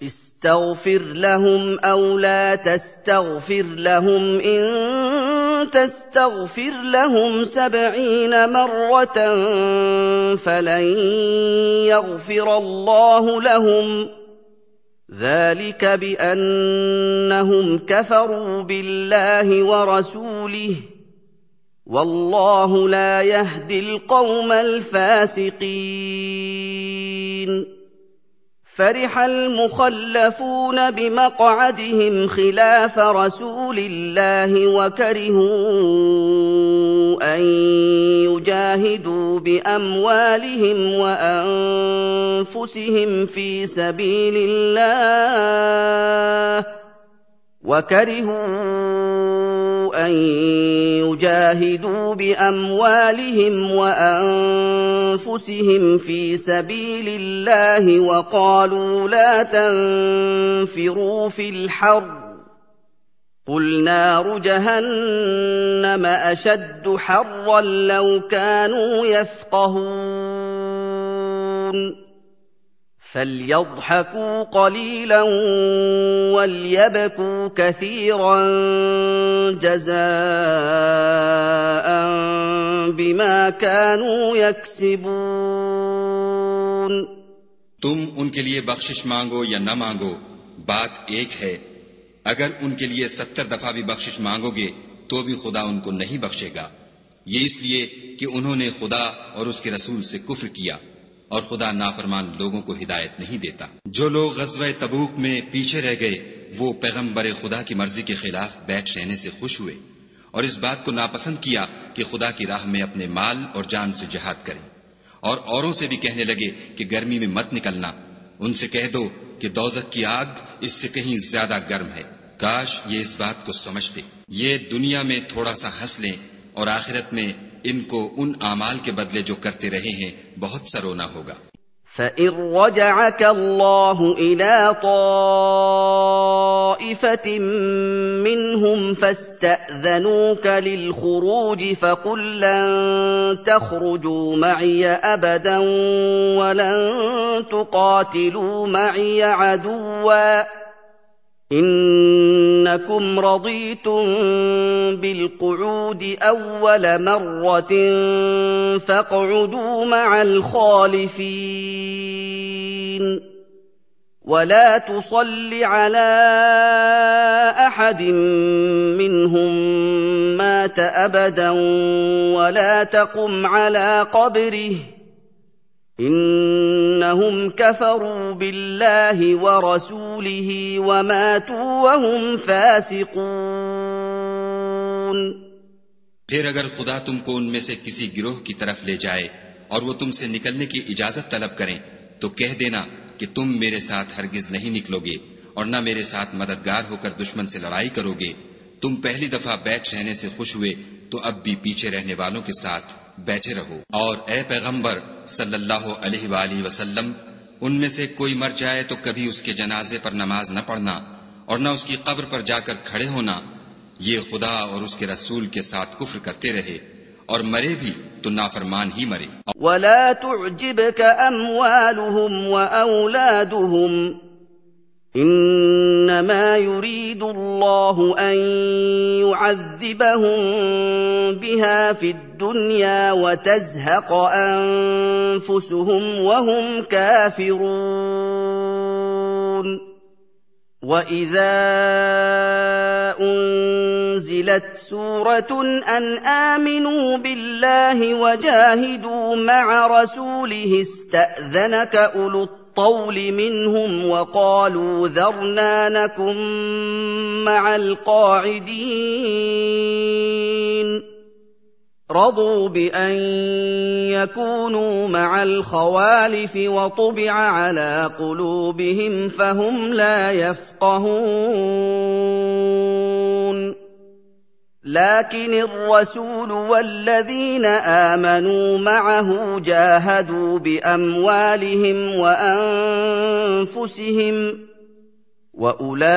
استغفر لهم أو لا تستغفر لهم إن تستغفر لهم 70 مرة فلن يغفر الله لهم ذلك بأنهم كفروا بالله ورسوله والله لا يهدي القوم الفاسقين فرح المخلفون بمقعدهم خلاف رسول الله وكرهوا أن يجاهدوا بأموالهم وأنفسهم في سبيل الله وقالوا لا تنفروا في الحر قل نار جهنم أشد حرا لو كانوا يفقهون فليضحكوا قليلا وليبكوا كثيرا جزاء بما كانوا يكسبون तुम उनके लिए बख्शिश मांगो या न मांगो, बात एक है। अगर उनके लिए 70 दफा भी बख्शिश मांगोगे तो भी खुदा उनको नहीं बख्शेगा। ये इसलिए कि उन्होंने खुदा और उसके रसूल से कुफ्र किया और खुदा नाफरमान लोगों को हिदायत नहीं देता। जो लोग ग़ज़वा तबूक में पीछे रह गए वो पैगंबर खुदा की मर्जी के खिलाफ बैठ रहने से खुश हुए और इस बात को नापसंद किया कि खुदा की राह में अपने माल और जान से जिहाद करें, और औरों से भी कहने लगे कि गर्मी में मत निकलना। उनसे कह दो कि दोज़ख की आग इससे कहीं ज्यादा गर्म है। काश ये इस बात को समझते। ये दुनिया में थोड़ा सा हंस लें और आखिरत में इनको उन आमाल के बदले जो करते रहे हैं बहुत सा रोना होगा। فإن رجعك الله إلى طائفة منهم فاستأذنوك للخروج فقل لن تخرجوا معي أبدا ولن تقاتلوا معي عدوا إنكم رضيتم بالقعود أول مرة فاقعدوا مع الخالفين ولا تصل على أحد منهم مات أبدا ولا تقم على قبره إنهم كفروا بالله ورسوله وماتوا وهم فاسقون। फिर अगर खुदा तुमको उनमें से किसी गिरोह की तरफ ले जाए और वो तुमसे निकलने की इजाजत तलब करें तो कह देना कि तुम मेरे साथ हरगिज नहीं निकलोगे और न मेरे साथ मददगार होकर दुश्मन से लड़ाई करोगे। तुम पहली दफा बैठ रहने से खुश हुए तो अब भी पीछे रहने वालों के साथ बैठे रहो। और ए पैगंबर सल्लल्लाहु अलैहि वसल्लम, उनमें से कोई मर जाए तो कभी उसके जनाजे पर नमाज न पढ़ना और न उसकी कब्र पर जाकर खड़े होना। ये खुदा और उसके रसूल के साथ कुफ्र करते रहे और मरे भी तो नाफरमान ही मरे। वला तुअजिबक अम्वालुहुम व औलादुहुम इन्नमा युरीदुल्लाहु अन युअज़्ज़िबहुम बिहा फिद्दुन्या व तज़हक़ अन्फुसुहुम व हुम काफ़िरून। وَإِذَا أُنزِلَتْ سُورَةٌ أَنْ آمِنُوا بِاللَّهِ وَجَاهِدُوا مَعَ رَسُولِهِ اسْتَأْذَنَكَ أُولُو الطَّوْلِ مِنْهُمْ وَقَالُوا ذَرْنَا نَكُن مَّعَ الْقَاعِدِينَ رضوا بأن يكونوا مع الخوالف وطبع على قلوبهم فهم لا يفقهون لكن الرسول والذين آمنوا معه جاهدوا بأموالهم وأنفسهم وأولئك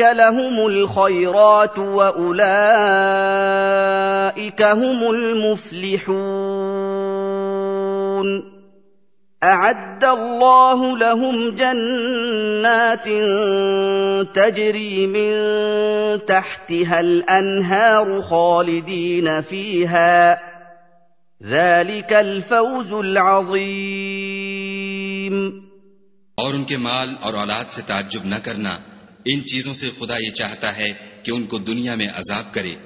لهم الخيرات وأولئك هم المفلحون أعد الله لهم جنات تجري من تحتها الأنهار خالدين فيها ذلك الفوز العظيم। और उनके माल और औलाद से ताज्जुब न करना, इन चीजों से खुदा ये चाहता है कि उनको दुनिया में अजाब करे,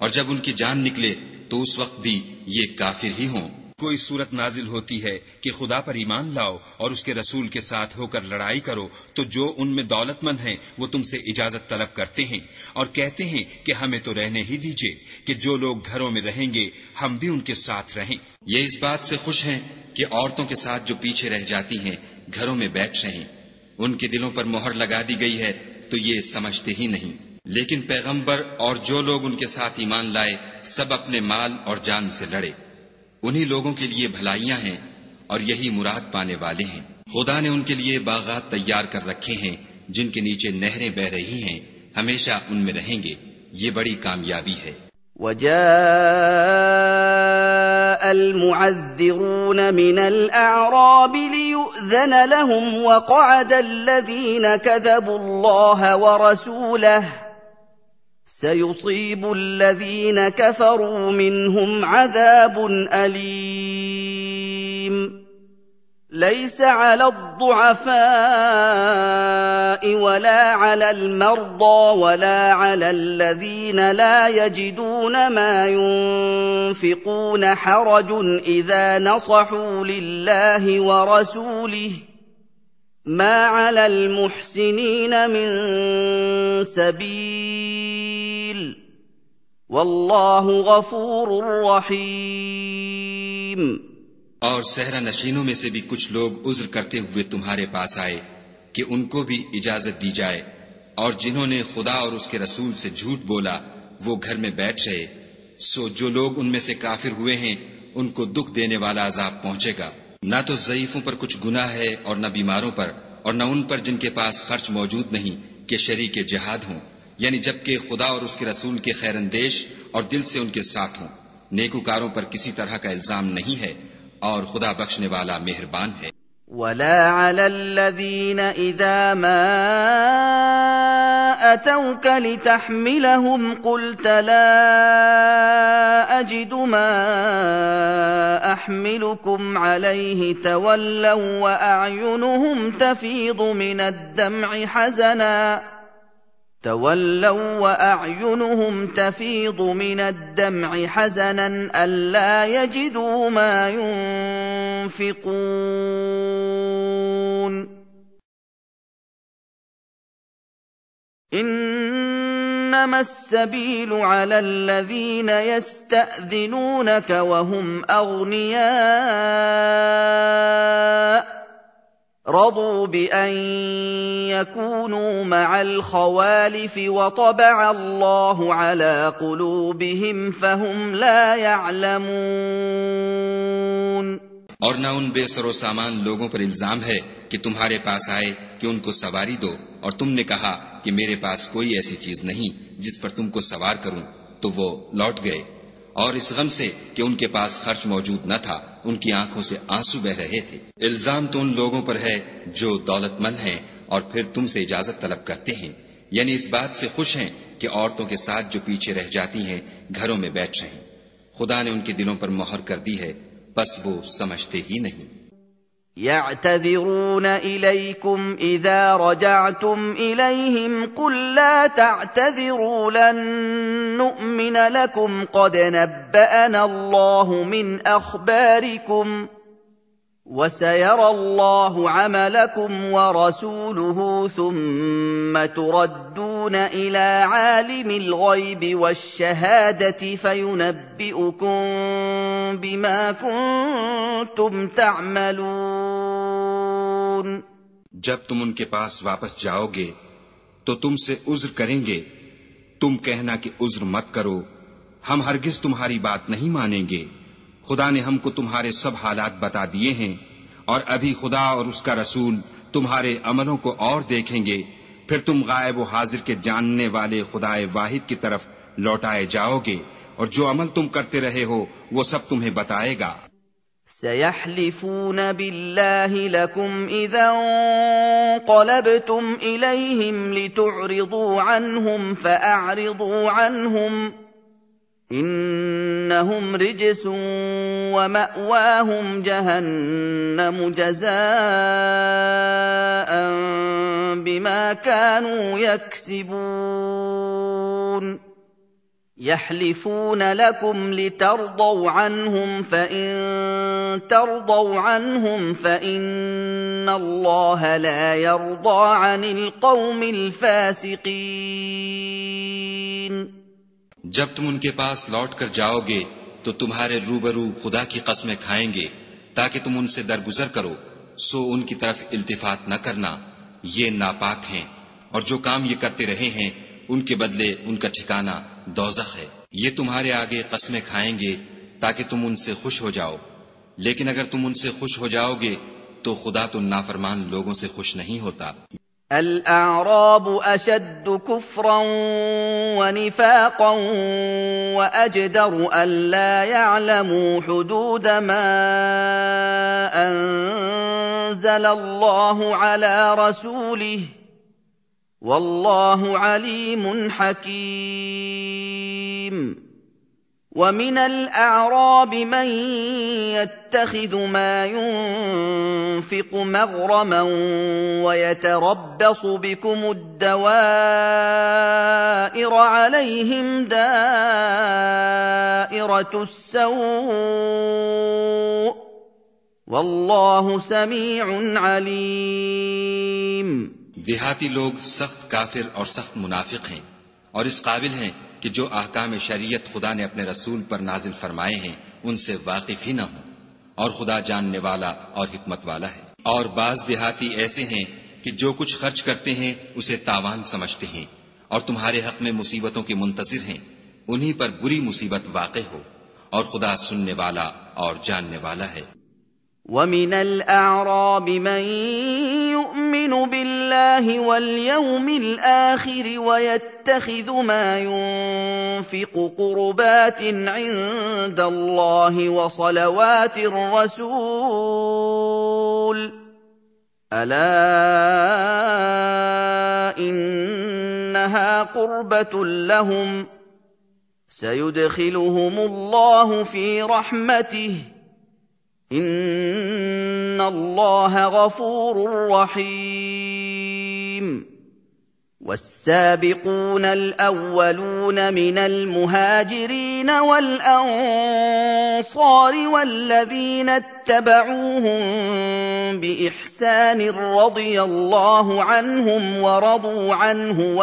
और जब उनकी जान निकले तो उस वक्त भी ये काफिर ही हों। कोई सूरत नाजिल होती है कि खुदा पर ईमान लाओ और उसके रसूल के साथ होकर लड़ाई करो, तो जो उनमें दौलतमंद हैं वो तुमसे इजाजत तलब करते हैं और कहते हैं कि हमें तो रहने ही दीजिए, कि जो लोग घरों में रहेंगे हम भी उनके साथ रहें। ये इस बात से खुश हैं कि औरतों के साथ जो पीछे रह जाती हैं घरों में बैठ रहें। उनके दिलों पर मोहर लगा दी गई है तो ये समझते ही नहीं। लेकिन पैगंबर और जो लोग उनके साथ ईमान लाए सब अपने माल और जान से लड़े। उन्हीं लोगों के लिए भलाइयां हैं और यही मुराद पाने वाले हैं। खुदा ने उनके लिए बागात तैयार कर रखे हैं जिनके नीचे नहरें बह रही हैं, हमेशा उनमें रहेंगे। ये बड़ी कामयाबी है। وجاء المعذرون من الأعراب ليؤذن لهم وقعد الذين كذبوا الله ورسوله سيصيب الذين كفروا منهم عذاب أليم ليس على الضعفاء ولا على المرضى ولا على الذين لا يجدون ما ينفقون حرج إذا نصحوا لله ورسوله ما على المحسنين من سبيل والله غفور رحيم। और सहरा नशीनों में से भी कुछ लोग उज्र करते हुए तुम्हारे पास आए कि उनको भी इजाजत दी जाए, और जिन्होंने खुदा और उसके रसूल से झूठ बोला वो घर में बैठ रहे। सो जो लोग उनमें से काफिर हुए हैं उनको दुख देने वाला अजाब पहुंचेगा। न तो ज़ईफों पर कुछ गुनाह है और न बीमारों पर, और न उन पर जिनके पास खर्च मौजूद नहीं कि शरीके जिहाद हों, यानी जबकि खुदा और उसके रसूल के खैरंदेश और दिल से उनके साथ हों। नेकुकारों पर किसी तरह का इल्जाम नहीं है और खुदा बख्शने वाला मेहरबान है। वला अलल्लज़ीन इज़ा मा अतौक लितहमिलहुम क़ुल्त ला अजिदु मा अहमिलुकुम अलैहि तवल्लव व अअयुनुहुम तफीदु मिन الدمع حزنا ألا يجدوا ما ينفقون إنما السبيل على الذين يستأذنونك وهم أغنياء رضوا بأن يكونوا مع الخوالف وطبع الله على قلوبهم فهم لا يعلمون। और न उन बेसरो सामान लोगों पर इल्जाम है कि तुम्हारे पास आए कि उनको सवारी दो, और तुमने कहा कि मेरे पास कोई ऐसी चीज नहीं जिस पर तुमको सवार करूं, तो वो लौट गए। और इस गम से कि उनके पास खर्च मौजूद न था उनकी आंखों से आंसू बह रहे थे। इल्जाम तो उन लोगों पर है जो दौलतमंद हैं और फिर तुमसे इजाजत तलब करते हैं, यानी इस बात से खुश हैं कि औरतों के साथ जो पीछे रह जाती हैं घरों में बैठ रहें। खुदा ने उनके दिलों पर मोहर कर दी है, बस वो समझते ही नहीं। يعتذرون إليكم إذا رجعتم إليهم قل لا تعتذروا لن نؤمن لكم قد نبأنا الله من أخباركم وسيرى الله عملكم ورسوله ثم تردون إلى عالم الغيب والشهادة فينبئكم بما كنتم تعملون। जब तुम उनके पास वापस जाओगे तो तुमसे उज्र करेंगे। तुम कहना कि उज्र मत करो, हम हरगिज तुम्हारी बात नहीं मानेंगे। खुदा ने हमको तुम्हारे सब हालात बता दिए हैं, और अभी खुदा और उसका रसूल तुम्हारे अमलों को और देखेंगे। फिर तुम गायब व हाजिर के जानने वाले खुदाए वाहिद की तरफ लौटाए जाओगे, और जो अमल तुम करते रहे हो वो सब तुम्हें बताएगा। سيحلفون بالله لكم إذا انقلبتم إليهم لتعرضوا عنهم فأعرضوا عنهم إنهم رجس ومأواهم جهنم جزاء بما كانوا يكسبون يحلفون لكم لترضوا عنهم فإن ترضوا عنهم فإن الله لا يرضى عن القوم الفاسقين जब तुम उनके पास लौट कर जाओगे तो तुम्हारे रूबरू खुदा की कस्में खाएंगे ताकि तुम उनसे दरगुजर करो, सो उनकी तरफ इल्तिफात न करना, ये नापाक हैं और जो काम ये करते रहे हैं उनके बदले उनका ठिकाना दोज़ख है। ये तुम्हारे आगे कस्में खाएंगे ताकि तुम उनसे खुश हो जाओ, लेकिन अगर तुम उनसे खुश हो जाओगे तो खुदा तो नाफरमान लोगों से खुश नहीं होता। الأعراب أشد كفرا ونفاقا وأجدر ألا يعلموا حدود ما أنزل الله على رسوله والله عليم حكيم ومن الأعراب من يتخذ ما ينفق مغرما ويتربص بكم الدوائر عليهم دائرة السوء والله समीउ عليم। देहाती लोग सख्त काफिर और सख्त मुनाफिक हैं और इस काबिल हैं कि जो अहकाम शरीयत खुदा ने अपने रसूल पर नाजिल फरमाए हैं उनसे वाकिफ ही न हो, और खुदा जानने वाला और हिकमत वाला है। और बाज देहाती ऐसे हैं कि जो कुछ खर्च करते हैं उसे तावान समझते हैं और तुम्हारे हक में मुसीबतों के मुंतजिर हैं, उन्हीं पर बुरी मुसीबत वाक़े हो, और खुदा सुनने वाला और जानने वाला है। ومن الأعراب من يؤمن بالله واليوم الآخر ويتخذ ما ينفق قربات عند الله وصلوات الرسول ألا إنها قربة لهم سيدخلهم الله في رحمته إن الله غفور رحيم والسابقون الأولون من المهاجرين والأنصار والذين اتبعوهم بإحسان رضي الله عنهم ورضوا عنه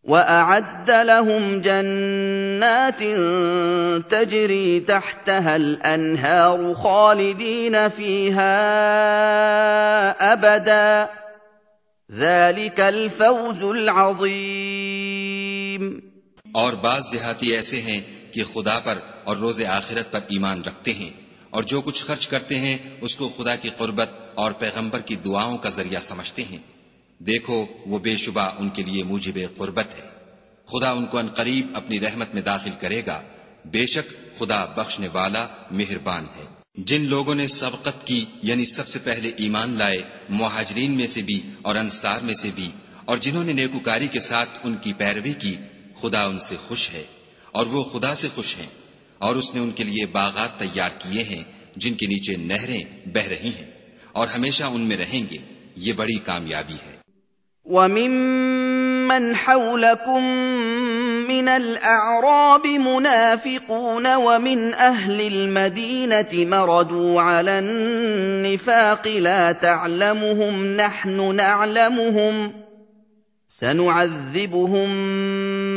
وأعد لهم جنات تجري تحتها الأنهار خالدين فيها أبدا ذلك الفوز العظيم। और बाज देहाती ऐसे हैं कि खुदा पर और रोज़े आखिरत पर ईमान रखते हैं और जो कुछ खर्च करते हैं उसको खुदा की कुर्बत और पैगंबर की दुआओं का जरिया समझते हैं। देखो वो बेशुबा उनके लिए मूजिबे कुर्बत है। खुदा उनको अनकरीब अपनी रहमत में दाखिल करेगा, बेशक खुदा बख्शने वाला मेहरबान है। जिन लोगों ने सबकत की यानी सबसे पहले ईमान लाए मुहाजिरीन में से भी और अंसार में से भी, और जिन्होंने नेकुकारी के साथ उनकी पैरवी की, खुदा उनसे खुश है और वो खुदा से खुश हैं, और उसने उनके लिए बागात तैयार किए हैं जिनके नीचे नहरें बह रही हैं और हमेशा उनमें रहेंगे। ये बड़ी कामयाबी है। وَمِمَّنْ حَوْلَكُمْ مِنَ الْأَعْرَابِ مُنَافِقُونَ وَمِنْ أَهْلِ الْمَدِينَةِ مَرَدُوا عَلَى النِّفَاقِ لَا تَعْلَمُهُمْ نَحْنُ نَعْلَمُهُمْ سَنُعَذِّبُهُم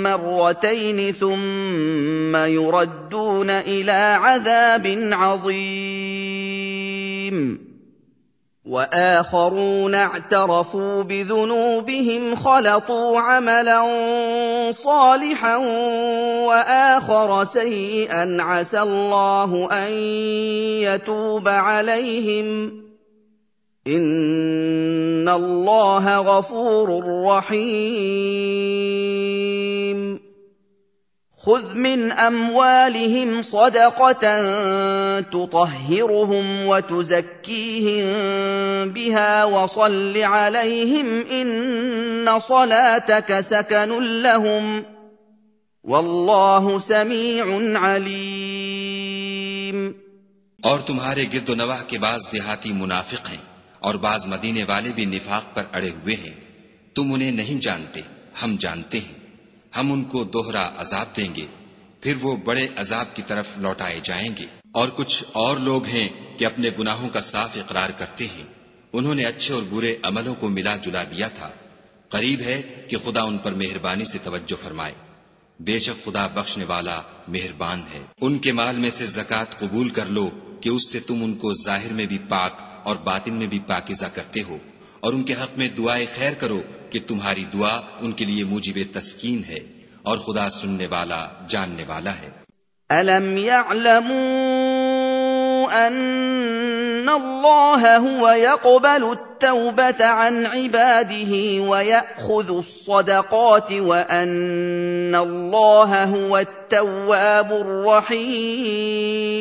مَّرَّتَيْنِ ثُمَّ يُرَدُّونَ إِلَىٰ عَذَابٍ عَظِيمٍ وآخرون اعترفوا بذنوبهم خلطوا عملا صالحا وآخر سيئا عسى الله أن يتوب عليهم إن الله غفور رحيم। خذ من أموالهم صدقة تطهرهم وتزكيهم بها وصل عليهم إن صلاتك سكن لهم والله سميع عليم। और तुम्हारे गिरदो नवाह के बाज देहाती मुनाफिक हैं और बाज मदीने वाले भी निफाक पर अड़े हुए हैं। तुम उन्हें नहीं जानते, हम जानते हैं। हम उनको दोहरा अजाब देंगे, फिर वो बड़े अजाब की तरफ लौटाए जाएंगे। और कुछ और लोग हैं कि अपने गुनाहों का साफ इकरार करते हैं। उन्होंने अच्छे और बुरे अमलों को मिला जुला दिया था। करीब है कि खुदा उन पर मेहरबानी से तवज्जो फरमाए। बेशक खुदा बख्शने वाला मेहरबान है। उनके माल में से ज़कात कबूल कर लो कि उससे तुम उनको जाहिर में भी पाक और बातिन में भी पाकीज़ा करते हो। और उनके हक में दुआए खैर करो कि तुम्हारी दुआ उनके लिए मूजिब तस्कीन है। और खुदा सुनने वाला जानने वाला है। अलम यअलमू अन्नल्लाह हुवा यक़बलु अत-तौबता अन इबादिही व यअख़ुज़ु अस-सदक़ाति व अन्नल्लाह हुवा अत-तव्वाबुर रहीम।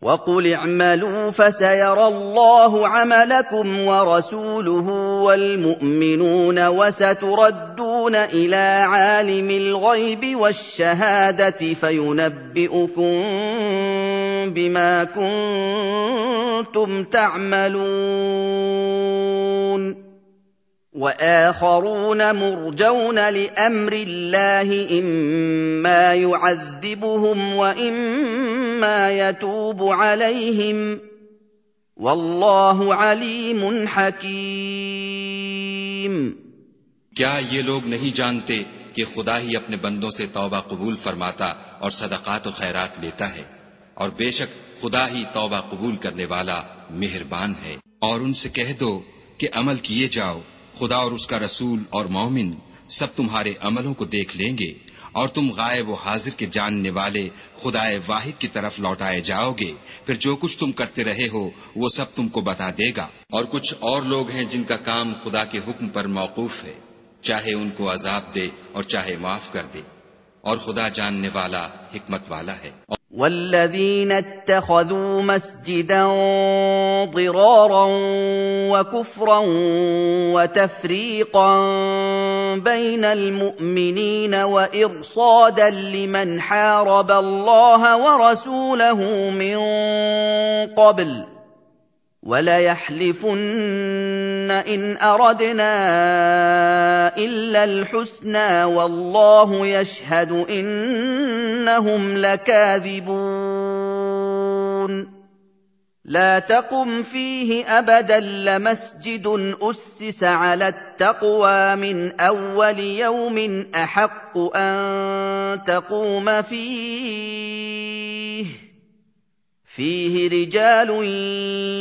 وقل اعملوا فسيرى الله عملكم ورسوله والمؤمنون وستردون إلى عالم الغيب والشهادة فينبئكم بما كنتم تعملون وآخرون مرجون لأمر الله إما يعذبهم وإما يتوب عليهم والله عليم حكيم। क्या ये लोग नहीं जानते कि खुदा ही अपने बंदों से तौबा कबूल फरमाता और सदक़ात और खैरात लेता है, और बेशक खुदा ही तौबा कबूल करने वाला मेहरबान है। और उनसे कह दो कि अमल किए जाओ, खुदा और उसका रसूल और मोमिन सब तुम्हारे अमलों को देख लेंगे, और तुम गायब व हाजिर के जानने वाले खुदाए वाहिद की तरफ लौटाए जाओगे। फिर जो कुछ तुम करते रहे हो वो सब तुमको बता देगा। और कुछ और लोग हैं जिनका काम खुदा के हुक्म पर मौकूफ है, चाहे उनको अजाब दे और चाहे माफ कर दे, और खुदा जानने वाला हिकमत वाला है। والذين اتخذوا مسجدا ضرارا وكفرا وتفريقا بين المؤمنين وإرصادا لمن حارب الله ورسوله من قبل وليحلفن إن أردنا إلا الحسنى والله يشهد إنهم لكاذبون لا تقم فيه أبدا لمسجد أسس على التقوى من أول يوم أحق أن تقوم فيه رجال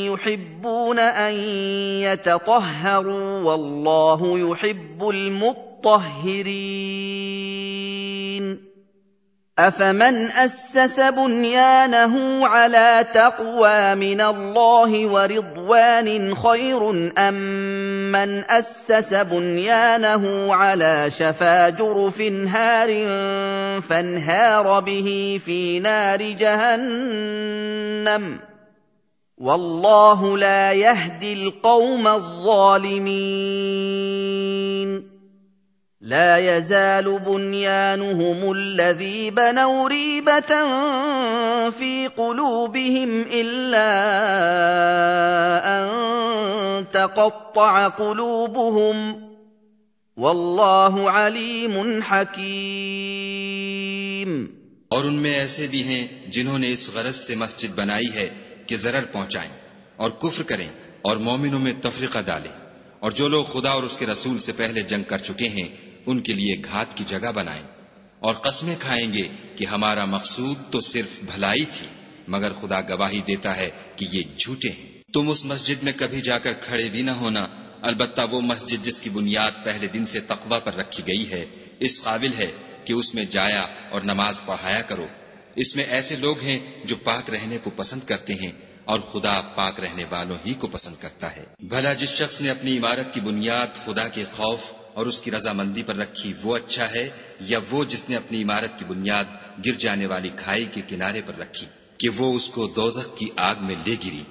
يحبون أن يتطهروا والله يحب المطهرين أفمن أسس بنيانه على تقوى من الله ورضوان خير أم من أسس بنيانه على شفا جرف هار فانهار به في نار جهنم والله لا يهدي القوم الظالمين لا يزال بنيانهم الذي بنوا ريبة في قلوبهم إلا أن تقطع قلوبهم والله عليم حكيم। और उनमें ऐसे भी हैं जिन्होंने इस गरज से मस्जिद बनाई है कि जरर पहुंचाएं और कुफ्र करें और मोमिनों में तफरीका डालें, और जो लोग खुदा और उसके रसूल से पहले जंग कर चुके हैं उनके लिए घात की जगह बनाएं, और कस्में खाएंगे कि हमारा मकसूद तो सिर्फ भलाई थी, मगर खुदा गवाही देता है कि ये झूठे हैं। तुम उस मस्जिद में कभी जाकर खड़े भी न होना, अलबत्ता वो मस्जिद जिसकी बुनियाद पहले दिन से तकवा पर रखी गई है इस काबिल है कि उसमें जाया और नमाज पढ़ाया करो। इसमें ऐसे लोग हैं जो पाक रहने को पसंद करते हैं, और खुदा पाक रहने वालों ही को पसंद करता है। भला जिस शख्स ने अपनी इमारत की बुनियाद खुदा के खौफ और उसकी रजामंदी पर रखी वो अच्छा है या वो जिसने अपनी इमारत की बुनियाद गिर जाने वाली खाई के किनारे पर रखी कि वो उसको दोज़ख की आग में ले गिरी,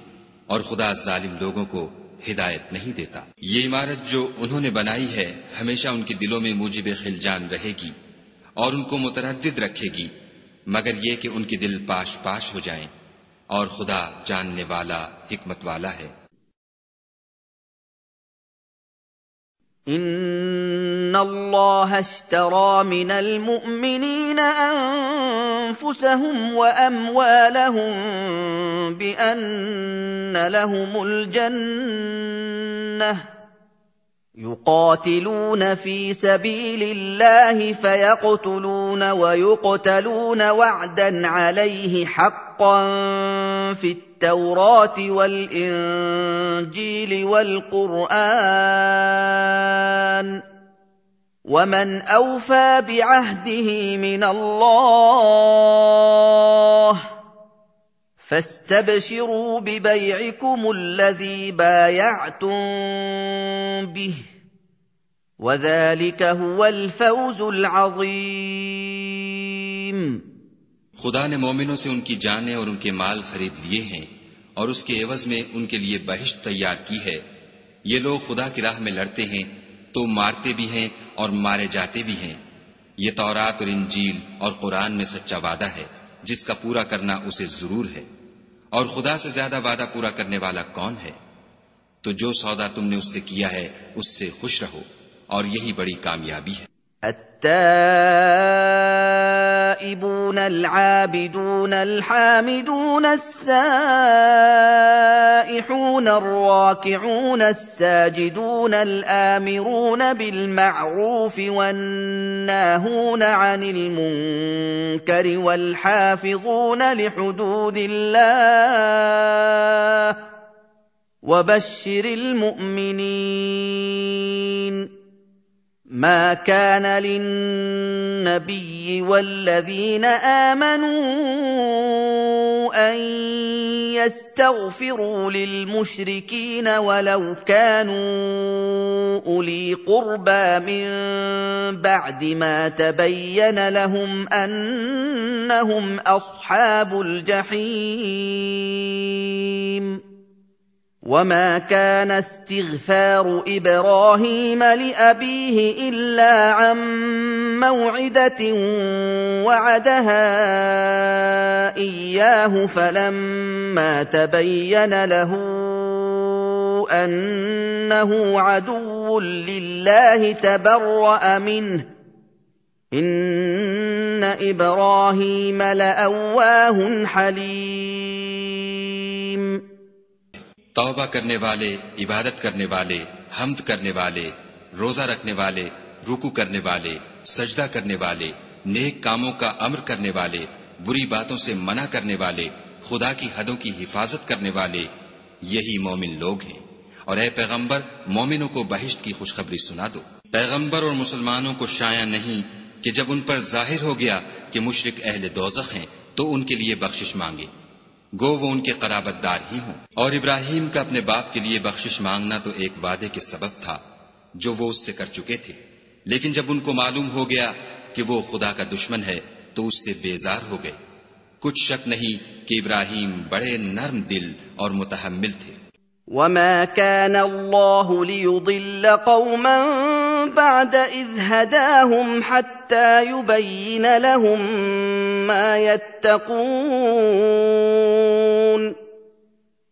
और खुदा जालिम लोगों को हिदायत नहीं देता। ये इमारत जो उन्होंने बनाई है हमेशा उनके दिलों में मूजिब खिलजान रहेगी और उनको मुतरद्दिद रखेगी, मगर ये कि उनके दिल पाश पाश हो जाएं, और खुदा जानने वाला हिकमत वाला है। इन्नल्लाह अश्तरा मिनल मुअमिनीना अनफुसहुम व अमवालहुम बिअन्न लहुमुल जन्नह युकातिलून फी सबीलिल्लाहि फयक़्तुलून व युक़तलून वअदन अलैहि हक़्क़न फित्तौरात वल्इंजील वल्क़ुरआन वमन औफ़ा बिअहदिहि मिनल्लाह فاستبشروا ببيعكم الذي بايعتم به وذلك هو الفوز العظيم। खुदा ने मोमिनों से उनकी जानें और उनके माल खरीद लिए हैं और उसके एवज में उनके लिए बहिश्त तैयार की है। ये लोग खुदा की राह में लड़ते हैं तो मारते भी हैं और मारे जाते भी हैं। ये तौरात और इंजील और कुरान में सच्चा वादा है जिसका पूरा करना उसे जरूर है, और खुदा से ज्यादा वादा पूरा करने वाला कौन है। तो जो सौदा तुमने उससे किया है उससे खुश रहो, और यही बड़ी कामयाबी है। التائبون العابدون الحامدون السائحون الراكعون الساجدون الآمرون بالمعروف والناهون عن المنكر والحافظون لحدود الله وبشر المؤمنين ما كان للنبي والذين آمنوا أن يستغفروا للمشركين ولو كانوا أولي قربى من بعد ما تبين لهم أنهم أصحاب الجحيم وما كان استغفار إبراهيم لأبيه إلا عن موعدة وعدها إياه فلما تبين له أنه عدو لله تبرأ منه إن إبراهيم لأواه حليم। तौबा करने वाले, इबादत करने वाले, हम्द करने वाले, रोजा रखने वाले, रुकू करने वाले, सजदा करने वाले, नेक कामों का अम्र करने वाले, बुरी बातों से मना करने वाले, खुदा की हदों की हिफाजत करने वाले, यही मोमिन लोग हैं। और ऐ पैगंबर, मोमिनों को बहिश्त की खुशखबरी सुना दो। पैगंबर और मुसलमानों को शाया नहीं कि जब उन पर जाहिर हो गया कि मुशरिक अहले दोज़ख हैं तो उनके लिए बख्शिश मांगे, गो वो उनके कराबतदार ही हों। और इब्राहिम का अपने बाप के लिए बख्शिश मांगना तो एक वादे के सबब था जो वो उससे कर चुके थे, लेकिन जब उनको मालूम हो गया कि वो खुदा का दुश्मन है तो उससे बेजार हो गए। कुछ शक नहीं कि इब्राहिम बड़े नर्म दिल और मुतहम्मिल थे। وما كان الله ليضل قوما بعد إذ هداهم حتى يبين لهم ما يتقون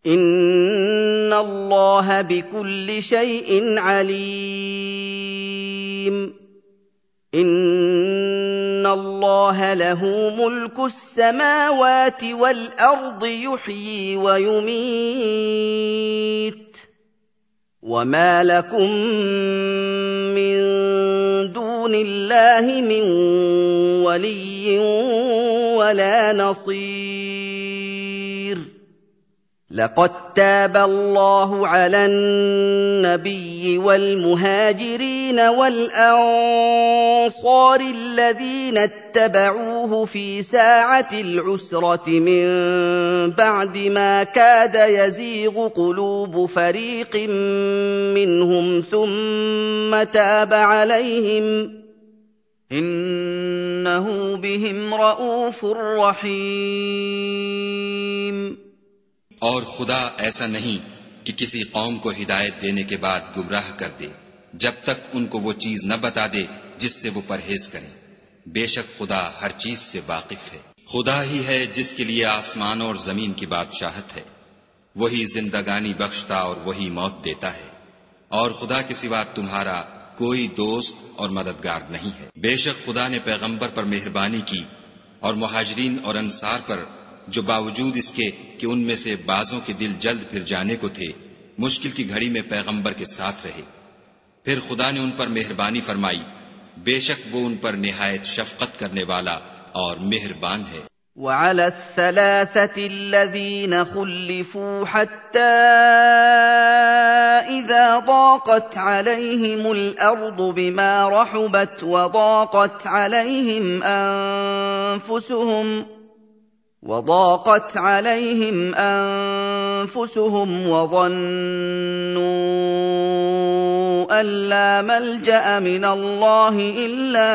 إن الله بكل شيء عليم إن الله له ملك السماوات والأرض يحيي ويميت وما لكم من دون الله من ولي ولا نصير لقد تاب الله على النبي والمهاجرين والأنصار الذين اتبعوه في ساعة العسرة من بعد ما كاد يزيغ قلوب فريق منهم ثم تاب عليهم إنه بهم رءوف رحيم और खुदा ऐसा नहीं कि किसी कौम को हिदायत देने के बाद गुमराह कर दे जब तक उनको वो चीज न बता दे जिससे वो परहेज करें। बेशक खुदा हर चीज से वाकिफ है। खुदा ही है जिसके लिए आसमान और जमीन की बादशाहत है। वही जिंदगानी बख्शता और वही मौत देता है और खुदा के सिवा तुम्हारा कोई दोस्त और मददगार नहीं है। बेशक खुदा ने पैगंबर पर मेहरबानी की और मुहाजिरीन और अंसार पर जो बावजूद इसके कि उनमें से बाजों के दिल जल्द फिर जाने को थे मुश्किल की घड़ी में पैगंबर के साथ रहे। फिर खुदा ने उन पर मेहरबानी फरमाई। बेशक वो उन पर निहायत शफकत करने वाला और मेहरबान है। وعلى الثلاثة الذين خلفوا حتى إذا ضاقت عليهم الأرض بما رحبت وضاقت عليهم أنفسهم وظنوا أن لا ملجأ من الله إلا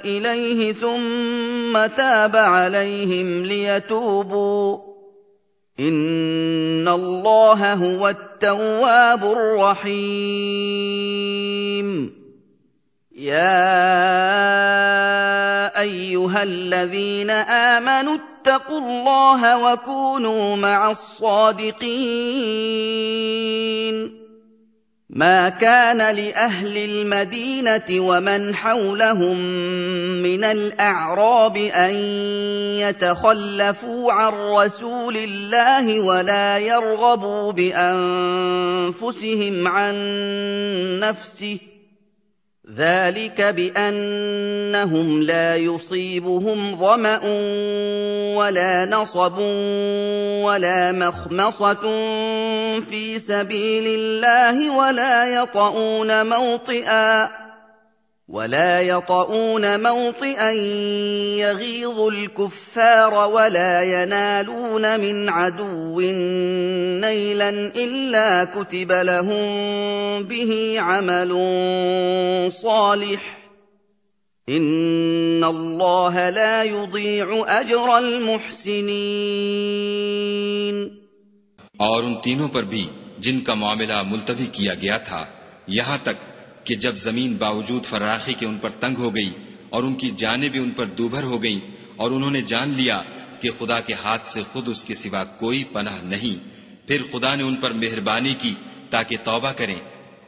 إليه ثم تاب عليهم ليتوبوا إن الله هو التواب الرحيم يا أيها الذين آمنوا اتقوا الله وكونوا مع الصادقين ما كان لأهل المدينة ومن حولهم من الأعراب أن يتخلفوا عن رسول الله ولا يرغبوا بأنفسهم عن نفسه ذلك بأنهم لا يصيبهم ظمأ ولا نصب ولا مخمصة في سبيل الله ولا يطؤون موطئا يغيظ الكفار ولا ينالون من عدو نيلا إلا كتب لهم به عمل صالح إن الله لا يضيع أجر المحسنين। और उन तीनों पर भी जिनका मामला मुलतवी किया गया था यहाँ तक कि जब जमीन बावजूद फराखी के उन पर तंग हो गई और उनकी जानें भी उन पर दूभर हो गईं और उन्होंने जान लिया कि खुदा के हाथ से खुद उसके सिवा कोई पनाह नहीं, फिर खुदा ने उन पर मेहरबानी की ताकि तौबा करें।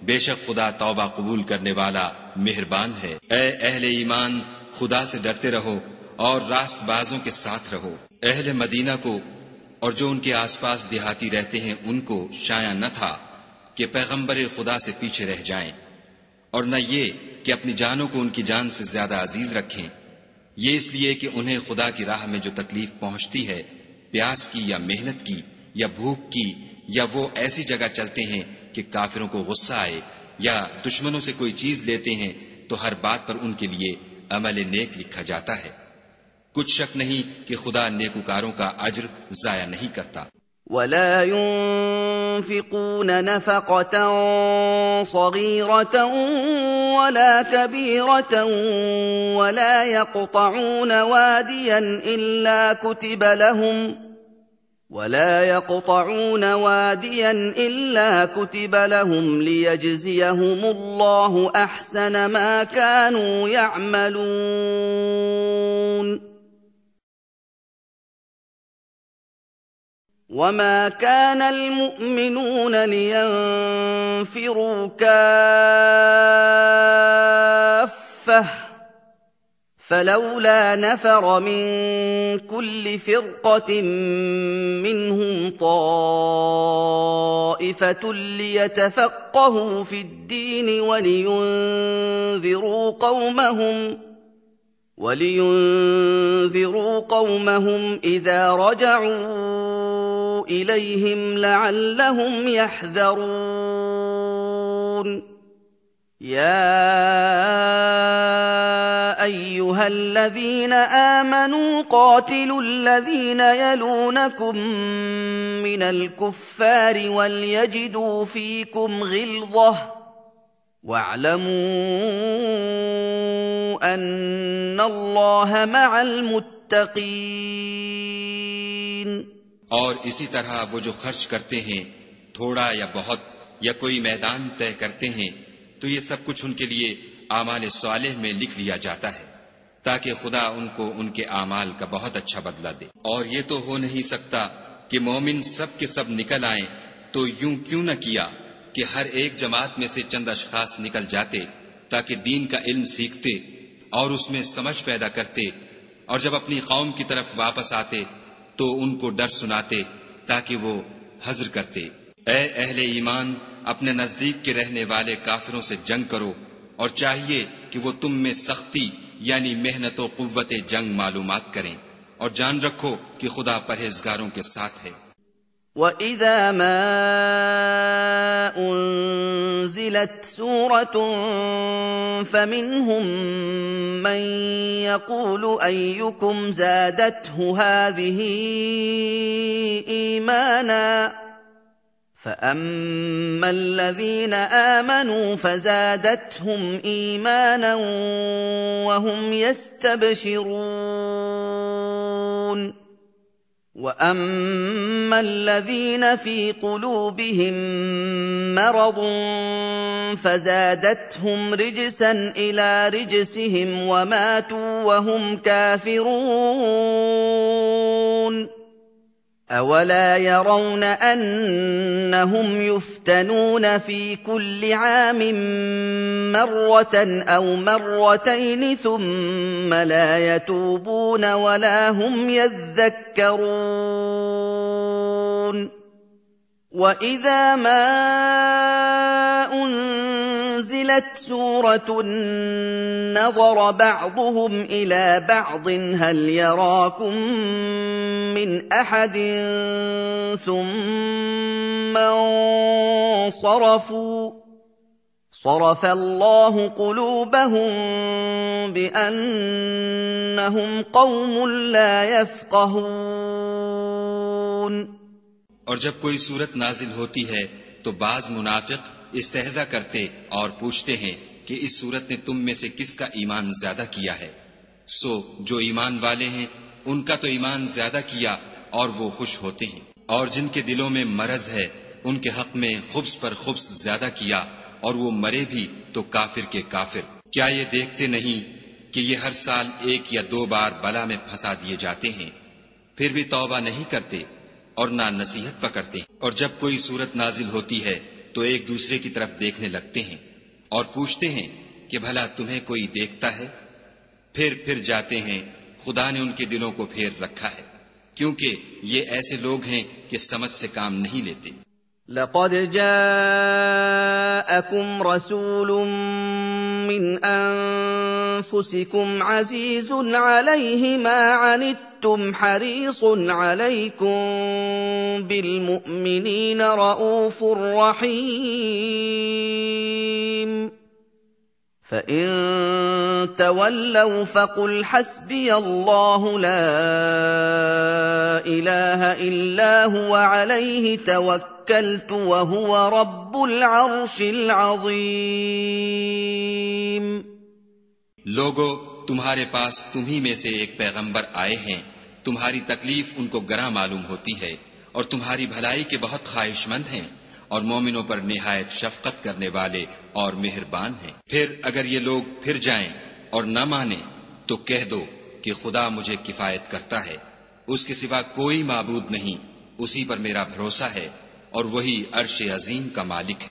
बेशक खुदा तौबा कबूल करने वाला मेहरबान है। ए अहले ईमान, खुदा से डरते रहो और रास्तबाजों के साथ रहो। अहले मदीना को और जो उनके आसपास देहाती रहते हैं उनको शाया न था कि पैगंबर खुदा से पीछे रह जाएं और न ये कि अपनी जानों को उनकी जान से ज्यादा अजीज रखें। ये इसलिए कि उन्हें खुदा की राह में जो तकलीफ पहुंचती है, प्यास की या मेहनत की या भूख की, या वो ऐसी जगह चलते हैं कि काफिरों को गुस्सा आए या दुश्मनों से कोई चीज लेते हैं, तो हर बात पर उनके लिए अमल नेक लिखा जाता है। कुछ शक नहीं कि खुदा नेकुकारों का अज्र जाया नहीं करता। ولا ينفقون نفقة صغيرة ولا كبيرة ولا يقطعون واديا إلا كتب لهم ليجزيهم الله أحسن ما كانوا يعملون وما كان المؤمنون لينفروا كافة فلولا نفر من كل فرقة منهم طائفة ليتفقهوا في الدين ولينذروا قومهم إذا رجعوا وَأَحْسِنُوا إِلَيْهِمْ لَعَلَّهُمْ يَحْذَرُونَ يَا أَيُّهَا الَّذِينَ آمَنُوا قَاتِلُوا الَّذِينَ يَلُونَكُم مِّنَ الْكُفَّارِ وَلْيَجِدُوا فِيكُمْ غِلْظَةً وَاعْلَمُوا أَنَّ اللَّهَ مَعَ الْمُتَّقِينَ। और इसी तरह वो जो खर्च करते हैं, थोड़ा या बहुत या कोई मैदान तय करते हैं, तो ये सब कुछ उनके लिए आमाल सालेह में लिख लिया जाता है, ताकि खुदा उनको उनके आमाल का बहुत अच्छा बदला दे। और ये तो हो नहीं सकता कि मोमिन सब के सब निकल आए, तो यूं क्यों न किया कि हर एक जमात में से चंद अशखास निकल जाते, ताकि दीन का इल्म सीखते और उसमें समझ पैदा करते, और जब अपनी कौम की तरफ वापस आते तो उनको डर सुनाते ताकि वो हज्र करते। ए अहले ईमान, अपने नजदीक के रहने वाले काफिरों से जंग करो, और चाहिए कि वो तुम में सख्ती यानी मेहनत और कुव्वत जंग मालूमात करें, और जान रखो कि खुदा परहेजगारों के साथ है। وَإِذَا مَا أُنزِلَتْ سُورَةٌ فَمِنْهُم مَّن يَقُولُ أَيُّكُمْ زَادَتْهُ هَٰذِهِ إِيمَانًا فَأَمَّا الَّذِينَ آمَنُوا فَزَادَتْهُمْ إِيمَانًا وَهُمْ يَسْتَبْشِرُونَ وَأَمَّا الَّذِينَ فِي قُلُوبِهِم مَّرَضٌ فَزَادَتْهُمْ رِجْسًا إِلَىٰ رِجْسِهِمْ وَمَاتُوا وَهُمْ كَافِرُونَ أَوَلَا يَرَوْنَ أَنَّهُمْ يُفْتَنُونَ فِي كُلِّ عَامٍ مَّرَّةً أَوْ مَرَّتَيْنِ ثُمَّ لَا يَتُوبُونَ وَلَا هُمْ يَذَّكَّرُونَ وَإِذَا مَا أُنزِلَتْ سُورَةٌ نَّظَرَ بَعْضُهُمْ إِلَىٰ بَعْضٍ هَلْ يَرَاكُم مِّنْ أَحَدٍ ثُمَّ انصَرَفُوا صَرَفَ اللَّهُ قُلُوبَهُم بِأَنَّهُمْ قَوْمٌ لَّا يَفْقَهُونَ। और जब कोई सूरत नाजिल होती है तो बाज मुनाफिक इस्तेहजा करते और पूछते हैं कि इस सूरत ने तुम में से किसका ईमान ज्यादा किया है। सो जो ईमान वाले हैं उनका तो ईमान ज्यादा किया और वो खुश होते हैं, और जिनके दिलों में मरज है उनके हक में खुब्स पर खुब्स ज्यादा किया, और वो मरे भी तो काफिर के काफिर। क्या ये देखते नहीं कि ये हर साल 1 या 2 बार बला में फंसा दिए जाते हैं, फिर भी तौबा नहीं करते और ना नसीहत पकड़ते। और जब कोई सूरत नाजिल होती है तो एक दूसरे की तरफ देखने लगते हैं और पूछते हैं कि भला तुम्हें कोई देखता है। फिर जाते हैं, खुदा ने उनके दिलों को फेर रखा है, क्योंकि ये ऐसे लोग हैं कि समझ से काम नहीं लेते। لقد جاءكم رسول من أنفسكم عزيز عليه ما عنتم حريص عليكم بالمؤمنين رؤوف رحيم فإن تولوا فقل حسبي الله لا إله إلا هو عليه توكلت وهو رب العرش العظيم। लोगो, तुम्हारे पास तुम्ही में से एक पैगंबर आए हैं, तुम्हारी तकलीफ उनको गरा मालूम होती है और तुम्हारी भलाई के बहुत ख्वाहिशमंद हैं, और मोमिनों पर निहायत शफकत करने वाले और मेहरबान हैं। फिर अगर ये लोग फिर जाएं और न माने तो कह दो कि खुदा मुझे किफायत करता है, उसके सिवा कोई माबूद नहीं, उसी पर मेरा भरोसा है और वही अर्श अजीम का मालिक है।